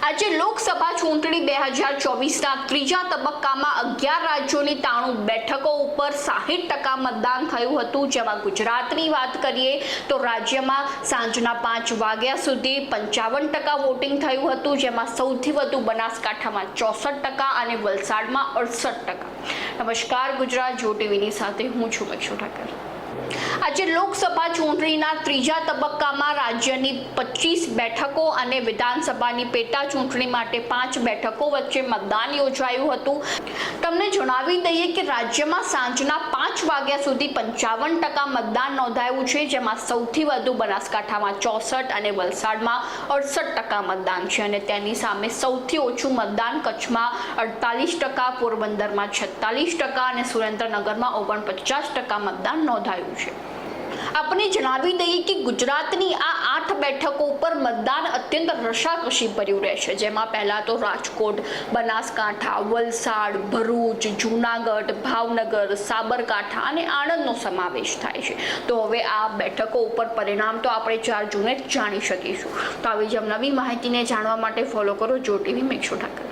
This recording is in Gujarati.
આજે લોકસભા ચૂંટણી 2024ના ત્રીજા તબક્કામાં 11 રાજ્યોની 93 બેઠકો ઉપર 60% મતદાન થયું હતું, જેમાં ગુજરાતની વાત કરીએ તો રાજ્યમાં સાંજના 5 વાગ્યા સુધી 55% વોટિંગ થયું હતું, જેમાં સૌથી વધુ બનાસકાંઠામાં 64% અને વલસાડમાં 68%. નમસ્કાર, ગુજરાત જો ટીવીની સાથે હું છું મેક્ષુ ઠાકર. આજે લોકસભા ચૂંટણીના ત્રીજા તબક્કામાં રાજ્યની 25 બેઠકો અને વિધાનસભાની પેટા ચૂંટણી માટે 5 બેઠકો વચ્ચે મતદાન યોજાયું હતું. તમને જણાવી દઈએ કે રાજ્યમાં સાંજના 5 વાગ્યા સુધી 55% મતદાન નોંધાયું છે, જેમાં સૌથી વધુ બનાસકાંઠામાં 64% અને વલસાડમાં 68% મતદાન છે અને તેની સામે સૌથી ઓછું મતદાન કચ્છમાં 48%, પોરબંદરમાં 46% અને સુરેન્દ્રનગરમાં 49% મતદાન નોંધાયું છે. આપણે જણાવી દઈએ કે ગુજરાતની આ 8 બેઠકો ઉપર મતદાન અત્યંત રસાકસી ભર્યું રહેશે, જેમાં પહેલા તો રાજકોટ, બનાસકાંઠા, વલસાડ, ભરૂચ, જૂનાગઢ, ભાવનગર, સાબરકાંઠા અને આણંદનો સમાવેશ થાય છે. તો હવે આ બેઠકો ઉપર પરિણામ તો આપણે 4 જૂને જાણી શકીશું. તો આવી જ નવી માહિતીને જાણવા માટે ફોલો કરો જો ટીવી મેક્ષુ ઠાકર.